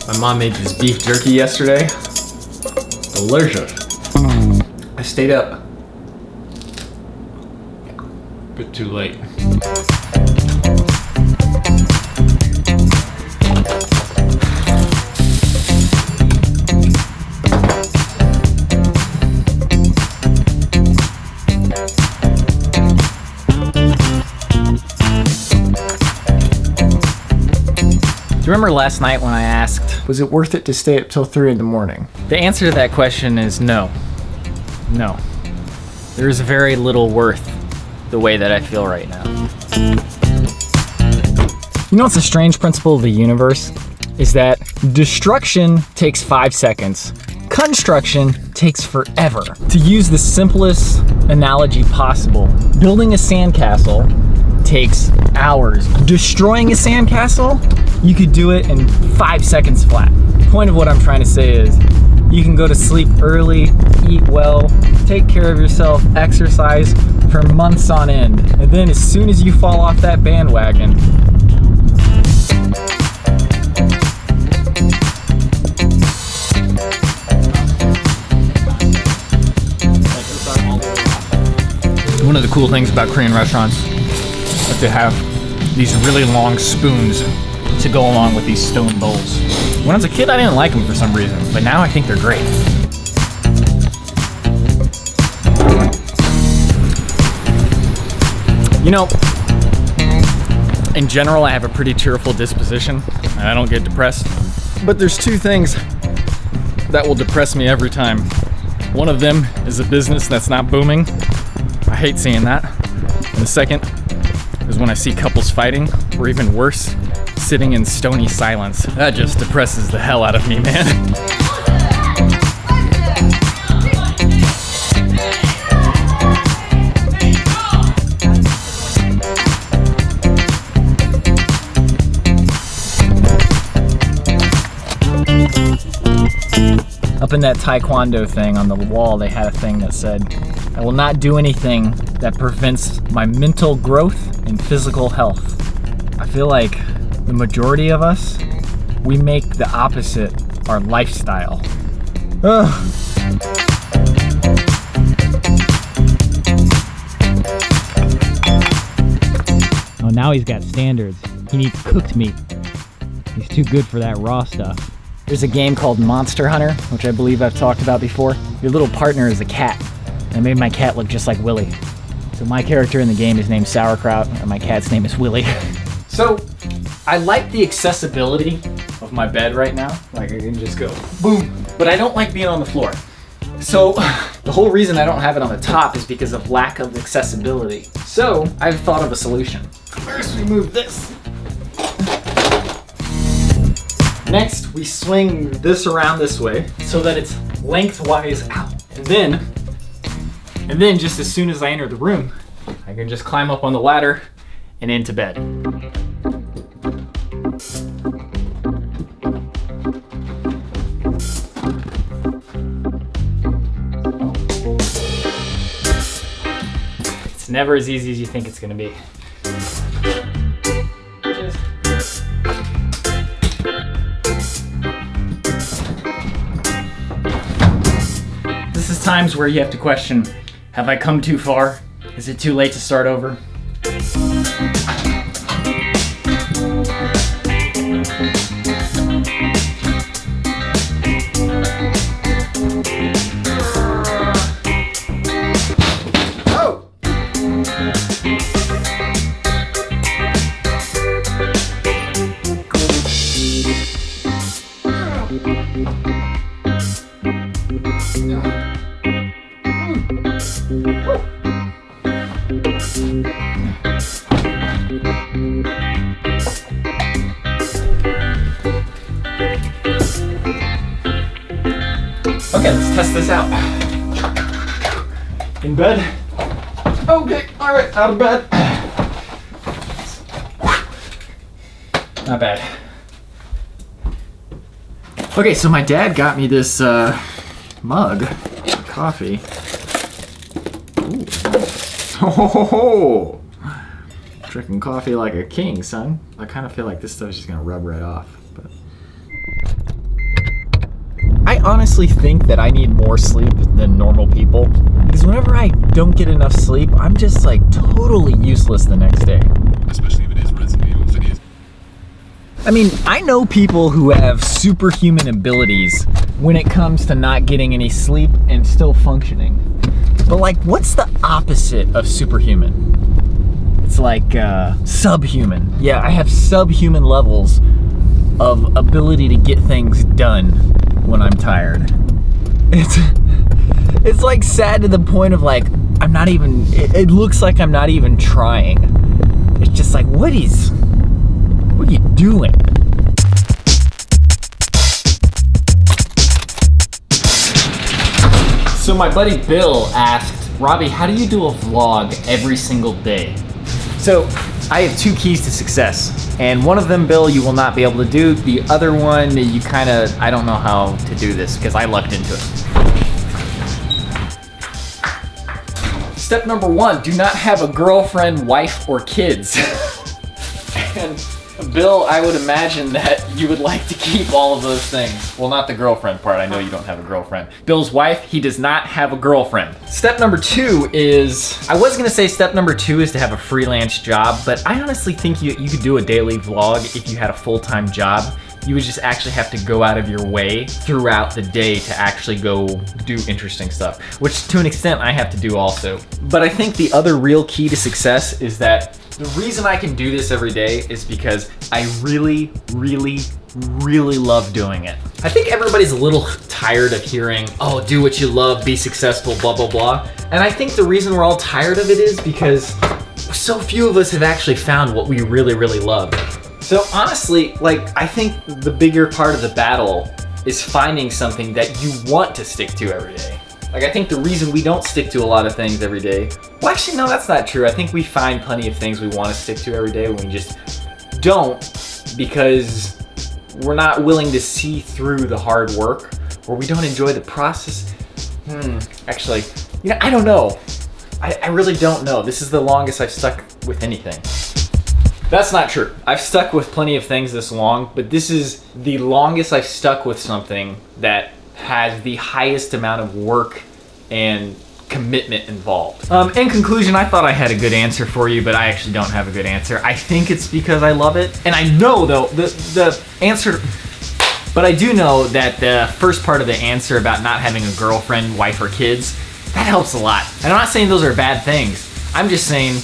My mom made this beef jerky yesterday. Delicious. I stayed up. A bit too late. Do you remember last night when I asked, was it worth it to stay up till 3 in the morning? The answer to that question is no. No. There's very little worth the way that I feel right now. You know what's a strange principle of the universe? Is that destruction takes 5 seconds. Construction takes forever. To use the simplest analogy possible, building a sandcastle takes hours. Destroying a sandcastle, you could do it in 5 seconds flat. The point of what I'm trying to say is, you can go to sleep early, eat well, take care of yourself, exercise for months on end, and then as soon as you fall off that bandwagon, one of the cool things about Korean restaurants is to have these really long spoons to go along with these stone bowls. When I was a kid, I didn't like them for some reason, but now I think they're great. You know, in general, I have a pretty cheerful disposition, and I don't get depressed. But there's 2 things that will depress me every time. One of them is a business that's not booming. I hate seeing that. And the second is when I see couples fighting, or even worse, sitting in stony silence. That just depresses the hell out of me, man. Up in that taekwondo thing on the wall, they had a thing that said, "I will not do anything that prevents my mental growth and physical health." I feel like the majority of us, we make the opposite our lifestyle. Ugh. Oh, now he's got standards. He needs cooked meat. He's too good for that raw stuff. There's a game called Monster Hunter, which I believe I've talked about before. Your little partner is a cat. I made my cat look just like Willy. So my character in the game is named Sauerkraut, and my cat's name is Willy. So, I like the accessibility of my bed right now. Like, I can just go boom. But I don't like being on the floor. So, the whole reason I don't have it on the top is because of lack of accessibility. So, I've thought of a solution. First, we move this. Next, we swing this around this way so that it's lengthwise out. And then just as soon as I enter the room, I can just climb up on the ladder and into bed. It's never as easy as you think it's gonna be. This is times where you have to question, have I come too far? Is it too late to start over? Okay, let's test this out. In bed. Okay, all right, out of bed. Not bad. Okay, so my dad got me this mug of coffee. Ooh. Oh, drinking coffee like a king, son. I kind of feel like this stuff is just gonna rub right off, but. honestly think that I need more sleep than normal people, because whenever I don't get enough sleep, I'm just like totally useless the next day. Especially if it is Resident Evil. If it is. I mean, I know people who have superhuman abilities when it comes to not getting any sleep and still functioning. But like, what's the opposite of superhuman? It's like subhuman. Yeah, I have subhuman levels of ability to get things done when I'm tired. It's like sad to the point of like, I'm not even, it looks like I'm not even trying. It's just like, what are you doing? So my buddy Bill asked, Robby, how do you do a vlog every single day? So I have 2 keys to success, and one of them, Bill, you will not be able to do. The other one, you kind of, I don't know how to do this because I lucked into it. Step number 1, do not have a girlfriend, wife, or kids. And Bill, I would imagine that you would like to keep all of those things. Well, not the girlfriend part. I know you don't have a girlfriend. Bill's wife, he does not have a girlfriend. Step number 2 is, I was gonna say step number 2 is to have a freelance job, but I honestly think you could do a daily vlog if you had a full-time job. You would just actually have to go out of your way throughout the day to actually go do interesting stuff, which to an extent I have to do also. But I think the other real key to success is that the reason I can do this every day is because I really, really, really love doing it. I think everybody's a little tired of hearing, oh, do what you love, be successful, blah, blah, blah. And I think the reason we're all tired of it is because so few of us have actually found what we really, really love. So honestly, like, I think the bigger part of the battle is finding something that you want to stick to every day. Like, I think the reason we don't stick to a lot of things every day, well, actually, no, that's not true. I think we find plenty of things we want to stick to every day when we just don't, because we're not willing to see through the hard work, or we don't enjoy the process. Actually, you know, I don't know. I really don't know. This is the longest I've stuck with anything. That's not true. I've stuck with plenty of things this long, but this is the longest I've stuck with something that has the highest amount of work and commitment involved. In conclusion, I thought I had a good answer for you, but I actually don't have a good answer. I think it's because I love it. And I know though, the answer, but I do know that the first part of the answer about not having a girlfriend, wife, or kids, that helps a lot. And I'm not saying those are bad things. I'm just saying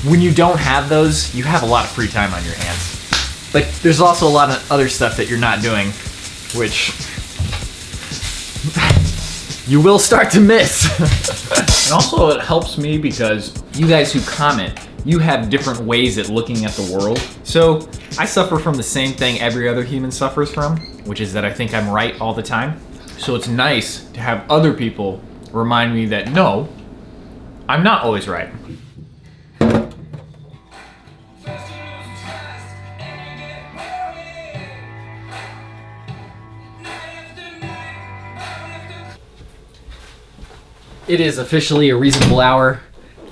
when you don't have those, you have a lot of free time on your hands. Like, there's also a lot of other stuff that you're not doing, which you will start to miss. And also it helps me because you guys who comment, you have different ways at looking at the world. So I suffer from the same thing every other human suffers from, which is that I think I'm right all the time. So it's nice to have other people remind me that no, I'm not always right. It is officially a reasonable hour.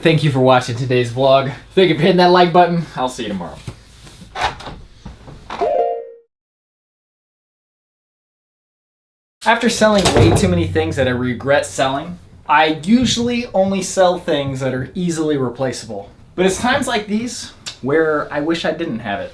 Thank you for watching today's vlog. Thank you for hitting that like button. I'll see you tomorrow. After selling way too many things that I regret selling, I usually only sell things that are easily replaceable. But it's times like these where I wish I didn't have it.